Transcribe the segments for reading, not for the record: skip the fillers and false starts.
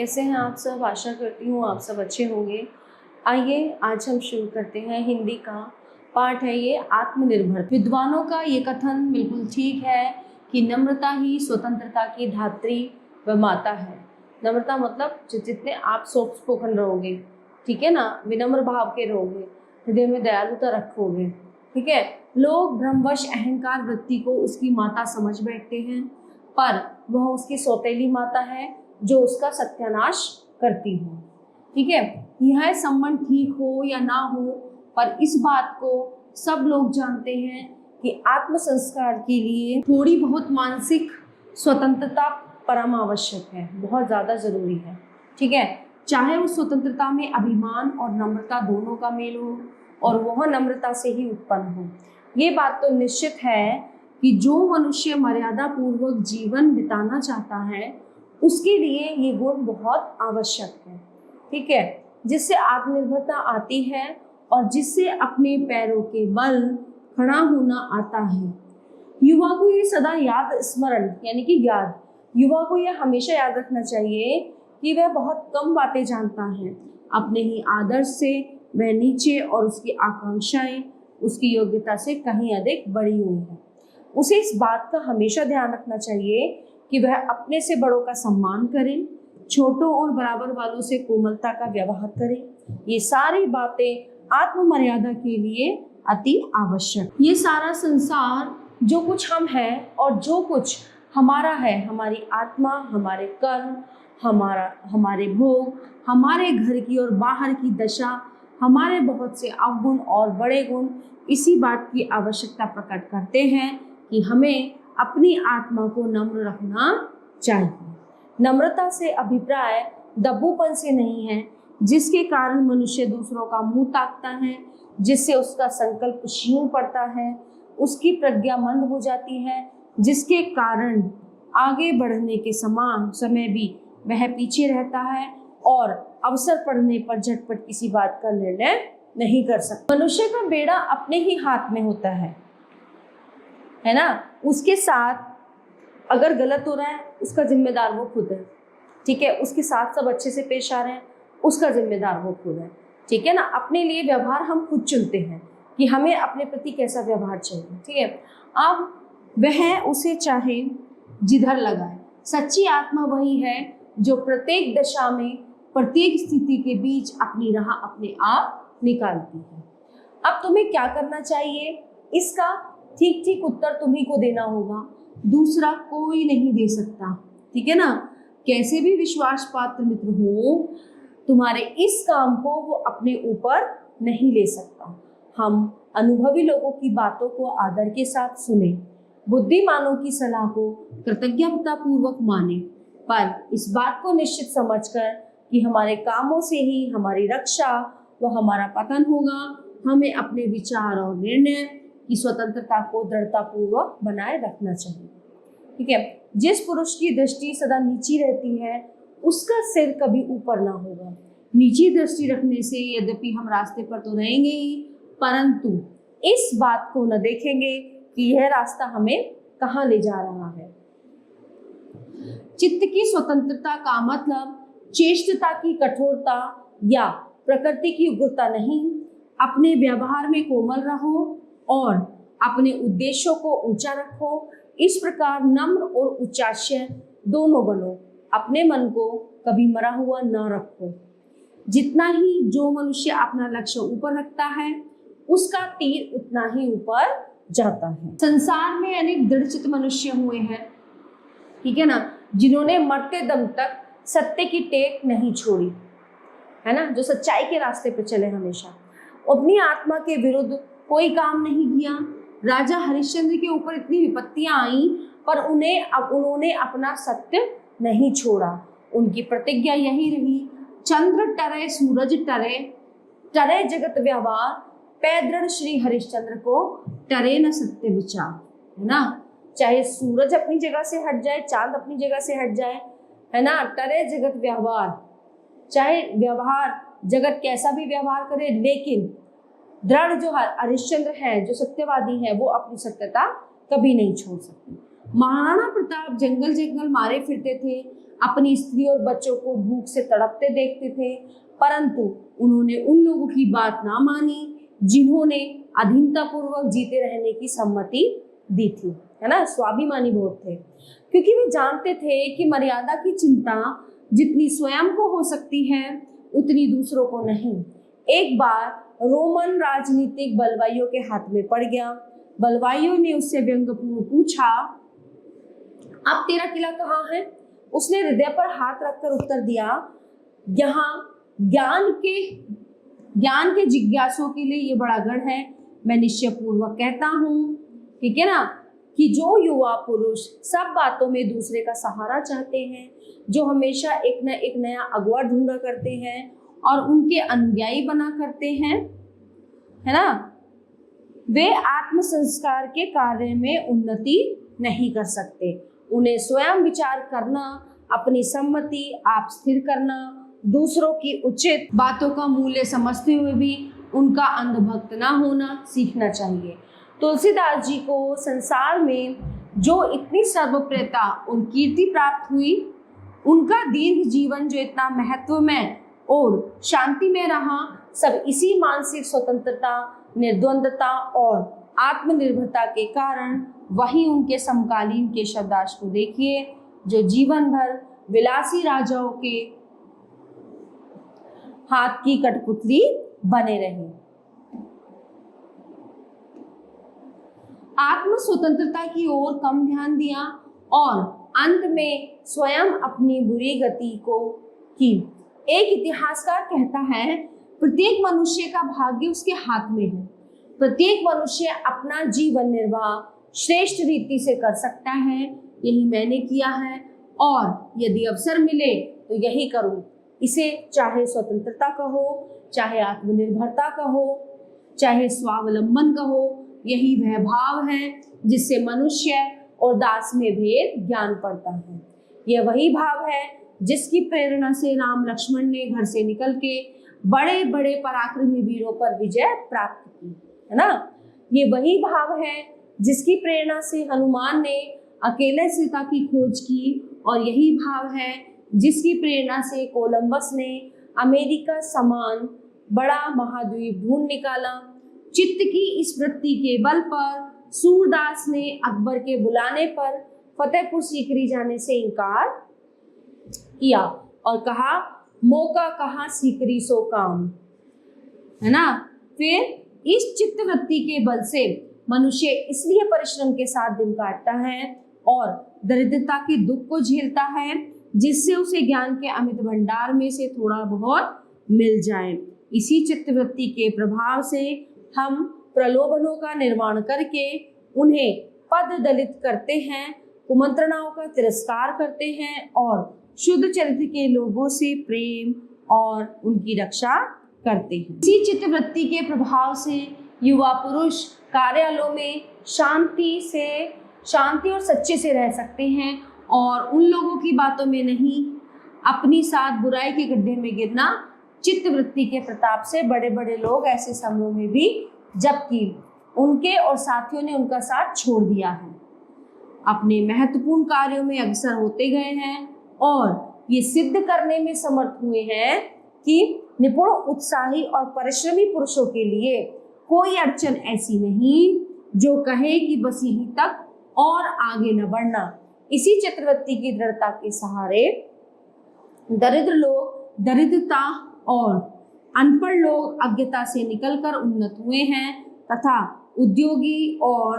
कैसे हैं आप सब। आशा करती हूँ आप सब अच्छे होंगे। आइए आज हम शुरू करते हैं। हिंदी का पाठ है ये आत्मनिर्भर। विद्वानों का ये कथन बिल्कुल ठीक है कि नम्रता ही स्वतंत्रता की धात्री व माता है। नम्रता मतलब जितने आप सॉफ्ट स्पोकन रहोगे, ठीक है ना, विनम्र भाव के रहोगे, हृदय में दयालुता रखोगे, ठीक है। लोग भ्रमवश अहंकार वृत्ति को उसकी माता समझ बैठते हैं, पर वह उसकी सौतेली माता है जो उसका सत्यानाश करती है, ठीक है। यह संबंध ठीक हो या ना हो, पर इस बात को सब लोग जानते हैं कि आत्म संस्कार के लिए थोड़ी बहुत मानसिक स्वतंत्रता परम आवश्यक है, बहुत ज़्यादा ज़रूरी है, ठीक है। चाहे उस स्वतंत्रता में अभिमान और नम्रता दोनों का मेल हो और वह नम्रता से ही उत्पन्न हो। ये बात तो निश्चित है कि जो मनुष्य मर्यादा पूर्वक जीवन बिताना चाहता है उसके लिए ये गुण बहुत आवश्यक है, ठीक है। जिससे आत्मनिर्भरता आती है और जिससे अपने पैरों के बल खड़ा होना आता है। युवा को ये सदा याद स्मरण यानी कि याद युवा को यह हमेशा याद रखना चाहिए कि वह बहुत कम बातें जानता है। अपने ही आदर्श से वह नीचे और उसकी आकांक्षाएं उसकी योग्यता से कहीं अधिक बढ़ी हुई हैं। उसे इस बात का हमेशा ध्यान रखना चाहिए कि वह अपने से बड़ों का सम्मान करे, छोटों और बराबर वालों से कोमलता का व्यवहार करे। ये सारी बातें आत्म मर्यादा के लिए अति आवश्यक। ये सारा संसार जो कुछ हम हैं और जो कुछ हमारा है, हमारी आत्मा, हमारे कर्म, हमारे भोग, हमारे घर की और बाहर की दशा, हमारे बहुत से अवगुण और बड़े गुण इसी बात की आवश्यकता प्रकट करते हैं कि हमें अपनी आत्मा को नम्र रखना चाहिए। नम्रता से अभिप्राय दब्बूपन से नहीं है, जिसके कारण मनुष्य दूसरों का मुंह ताकता है, जिससे उसका संकल्प क्षीण पड़ता है, उसकी प्रज्ञा मंद हो जाती है, जिसके कारण आगे बढ़ने के समय भी वह पीछे रहता है और अवसर पड़ने पर झटपट किसी बात का निर्णय नहीं कर सकता। मनुष्य का बेड़ा अपने ही हाथ में होता है ना। उसके साथ अगर गलत हो रहा है उसका जिम्मेदार वो खुद है, ठीक है। उसके साथ सब अच्छे से पेश आ रहे हैं उसका जिम्मेदार वो खुद है, ठीक है ना। अपने लिए व्यवहार हम खुद चुनते हैं कि हमें अपने प्रति कैसा व्यवहार चाहिए, ठीक है। अब वह उसे चाहे जिधर लगाए। सच्ची आत्मा वही है जो प्रत्येक दशा में, प्रत्येक स्थिति के बीच अपनी राह अपने आप निकालती है। अब तुम्हें क्या करना चाहिए, इसका ठीक ठीक उत्तर तुम्ही को देना होगा, दूसरा कोई नहीं दे सकता, ठीक है ना। कैसे भी विश्वास पात्र मित्र हो, तुम्हारे इस काम को वो अपने ऊपर नहीं ले सकता। हम अनुभवी लोगों की बातों को आदर के साथ सुने, बुद्धिमानों की सलाह को कृतज्ञता पूर्वक माने, पर इस बात को निश्चित समझकर कि हमारे कामों से ही हमारी रक्षा व हमारा पतन होगा, हमें अपने विचार और निर्णय की स्वतंत्रता को दृढ़ता पूर्वक बनाए रखना चाहिए, ठीक है। जिस पुरुष की दृष्टि सदा नीची रहती है उसका सिर कभी ऊपर ना होगा। नीची दृष्टि रखने से यद्यपि हम रास्ते पर तो रहेंगे ही, परंतु इस बात को न देखेंगे कि यह रास्ता हमें कहाँ ले जा रहा है। चित्त की स्वतंत्रता का मतलब चेष्टता की कठोरता या प्रकृति की उग्रता नहीं। अपने व्यवहार में कोमल रहो और अपने उद्देश्यों को ऊंचा रखो। इस प्रकार नम्र और उच्चाश्य दोनों बनो। अपने मन को कभी मरा हुआ न रखो। जितना ही जो मनुष्य अपना लक्ष्य ऊपर रखता है उसका तीर उतना ही ऊपर जाता है। संसार में अनेक दृढ़चित्त मनुष्य हुए हैं, ठीक है ना, जिन्होंने मरते दम तक सत्य की टेक नहीं छोड़ी, है ना, जो सच्चाई के रास्ते पर चले हमेशा। अपनी आत्मा के विरुद्ध कोई काम नहीं किया। राजा हरिश्चंद्र के ऊपर इतनी विपत्तियां आई पर उन्होंने अपना सत्य नहीं छोड़ा। उनकी प्रतिज्ञा यही रही, चंद्र टरे सूरज टरे, टरे जगत व्यवहार, पैदृढ़ श्री हरिश्चंद्र को टरे न सत्य विचार, है ना। चाहे सूरज अपनी जगह से हट जाए, चांद अपनी जगह से हट जाए, है ना, टरे जगत व्यवहार, चाहे व्यवहार जगत कैसा भी व्यवहार करे, लेकिन दृढ़ जो हरिश्चंद्र है, जो सत्यवादी है, वो अपनी सत्यता कभी नहीं छोड़ सकते। महाराणा प्रताप जंगल जंगल मारे फिरते थे, अपनी स्त्री और बच्चों को भूख से तड़पते देखते थे, परंतु उन्होंने उन लोगों की बात ना मानी जिन्होंने अधीनता पूर्वक जीते रहने की सम्मति दी थी, है ना। स्वाभिमानी बहुत थे, क्योंकि वे जानते थे कि मर्यादा की चिंता जितनी स्वयं को हो सकती है उतनी दूसरों को नहीं। एक बार रोमन राजनीतिक बलवाइयों के हाथ में पड़ गया। बलवाइयों ने उससे व्यंग्यपूर्ण पूछा, अब तेरा किला कहाँ है? उसने हृदय पर हाथ रखकर उत्तर दिया, यहाँ ज्ञान के जिज्ञासुओं के लिए ये बड़ा गढ़ है। मैं निश्चय पूर्वक कहता हूँ, ठीक है ना, कि जो युवा पुरुष सब बातों में दूसरे का सहारा चाहते हैं, जो हमेशा एक न एक नया अगुआ ढूंढा करते हैं और उनके अनुयायी बना करते हैं, है ना, वे आत्म संस्कार के कार्य में उन्नति नहीं कर सकते। उन्हें स्वयं विचार करना, अपनी सम्मति आप स्थिर करना, दूसरों की उचित बातों का मूल्य समझते हुए भी उनका अंधभक्त ना होना सीखना चाहिए। तुलसीदास जी को संसार में जो इतनी सर्वप्रियता और कीर्ति प्राप्त हुई, उनका दीर्घ जीवन जो इतना महत्वमय और शांति में रहा, सब इसी मानसिक स्वतंत्रता, निर्द्वंदता और आत्मनिर्भरता के कारण। वहीं उनके समकालीन के शब्दाश को देखिए, जो जीवन भर विलासी राजाओं के हाथ की कठपुतली बने रहे। आत्म स्वतंत्रता की ओर कम ध्यान दिया और अंत में स्वयं अपनी बुरी गति को की। एक इतिहासकार कहता है, प्रत्येक मनुष्य का भाग्य उसके हाथ में है। प्रत्येक मनुष्य अपना जीवन निर्वाह श्रेष्ठ रीति से कर सकता है। यही मैंने किया है और यदि अवसर मिले तो यही करूं। इसे चाहे स्वतंत्रता कहो, चाहे आत्मनिर्भरता कहो, चाहे स्वावलंबन कहो, यही वह भाव है जिससे मनुष्य और दास में भेद ज्ञान पड़ता है। यह वही भाव है जिसकी प्रेरणा से राम लक्ष्मण ने घर से निकल के बड़े बड़े पराक्रमी वीरों पर विजय प्राप्त की, है ना। ये वही भाव है जिसकी प्रेरणा से हनुमान ने अकेले सीता की खोज की और यही भाव है जिसकी प्रेरणा से कोलंबस ने अमेरिका समान बड़ा महाद्वीप ढूंढ निकाला। चित्त की इस वृत्ति के बल पर सूरदास ने अकबर के बुलाने पर फतेहपुर सीकरी जाने से इनकार किया और कहा, मौका कहाँ सीकरी सो काम, है ना। फिर इस चित्त वृत्ति के बल से मनुष्य इसलिए परिश्रम के साथ दिन काटता है और दरिद्रता के दुख को झेलता है, जिससे उसे ज्ञान के अमित भंडार में से थोड़ा बहुत मिल जाए। इसी चित्तवृत्ति के प्रभाव से हम प्रलोभनों का निर्माण करके उन्हें पद दलित करते हैं, कुमंत्रणाओं का तिरस्कार करते हैं और शुद्ध चरित्र के लोगों से प्रेम और उनकी रक्षा करते हैं। इसी चित्तवृत्ति के प्रभाव से युवा पुरुष कार्यालयों में शांति और सच्चे से रह सकते हैं और उन लोगों की बातों में नहीं अपनी साथ बुराई के गड्ढे में गिरना। चित्तवृत्ति के प्रताप से बड़े बड़े लोग ऐसे समूह में भी, जबकि उनके और साथियों ने उनका साथ छोड़ दिया है, अपने महत्वपूर्ण कार्यों में अग्रसर होते गए हैं और ये सिद्ध करने में समर्थ हुए हैं कि निपुण, उत्साही और परिश्रमी पुरुषों के लिए कोई अड़चन ऐसी नहीं जो कहे कि बस यहीं तक और आगे न बढ़ना। इसी चित्तवृत्ति की दृढ़ता के सहारे दरिद्र लोग दरिद्रता और अनपढ़ लोग अज्ञता से निकलकर उन्नत हुए हैं तथा उद्योगी और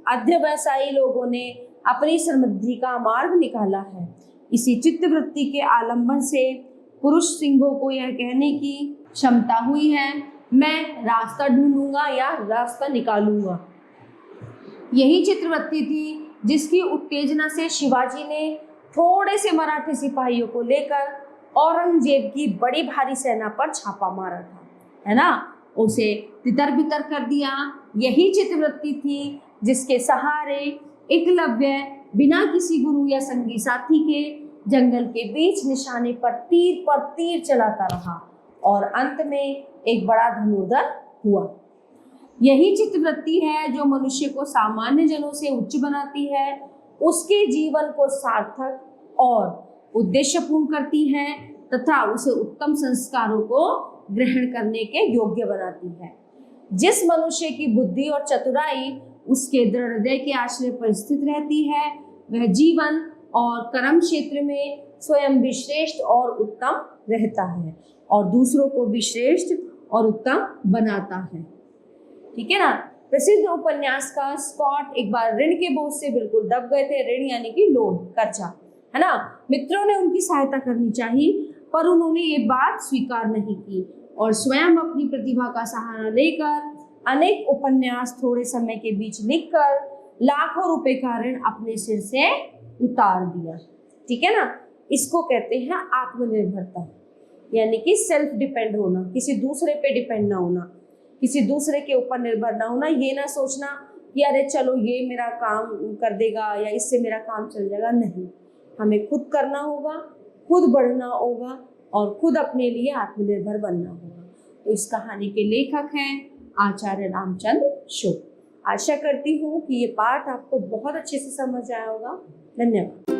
अध्यवसायी लोगों ने अपनी समृद्धि का मार्ग निकाला है। इसी चित्तवृत्ति के आलंबन से पुरुष सिंहों को यह कहने की क्षमता हुई है, मैं रास्ता ढूंढूंगा या रास्ता निकालूंगा। यही चित्तवृत्ति थी जिसकी उत्तेजना से शिवाजी ने थोड़े से मराठी सिपाहियों को लेकर औरंगजेब की बड़ी भारी सेना पर छापा मारा था, है ना, उसे तितर बितर कर दिया। यही चित्तवृत्ति थी जिसके सहारे एकलव्य बिना किसी गुरु या संगी साथी के जंगल के बीच निशाने पर तीर चलाता रहा और अंत में एक बड़ा धनुर्धर हुआ। यही चित्तवृत्ति है जो मनुष्य को सामान्य जनों से उच्च बनाती है, उसके जीवन को सार्थक और उद्देश्यपूर्ण करती है तथा उसे उत्तम संस्कारों को ग्रहण करने के योग्य बनाती है। जिस मनुष्य की बुद्धि और चतुराई उसके दृढ़ हृदय के आश्रय पर स्थित रहती है वह जीवन और कर्म क्षेत्र में स्वयं भी श्रेष्ठ और उत्तम रहता है और दूसरों को भी श्रेष्ठ और उत्तम बनाता है। ठीक है ना। प्रसिद्ध उपन्यासकार स्कॉट एक बार ऋण के बोझ से बिल्कुल दब गए थे। ऋण यानी कि लोन, कर्जा, है ना। मित्रों ने उनकी सहायता करनी चाहिए पर उन्होंने ये बात स्वीकार नहीं की और स्वयं अपनी प्रतिभा का सहारा लेकर अनेक उपन्यास थोड़े समय के बीच लिखकर लाखों रुपए का ऋण अपने सिर से उतार दिया। ठीक है ना। इसको कहते हैं आत्मनिर्भरता, यानी कि सेल्फ डिपेंड होना, किसी दूसरे पे डिपेंड ना होना, किसी दूसरे के ऊपर निर्भर ना होना। ये ना सोचना कि अरे चलो ये मेरा काम कर देगा या इससे मेरा काम चल जाएगा। नहीं, हमें खुद करना होगा, खुद बढ़ना होगा और खुद अपने लिए आत्मनिर्भर बनना होगा। तो इस कहानी के लेखक हैं आचार्य रामचंद्र शुक्ल। आशा करती हूँ कि ये पाठ आपको बहुत अच्छे से समझ आया होगा। धन्यवाद।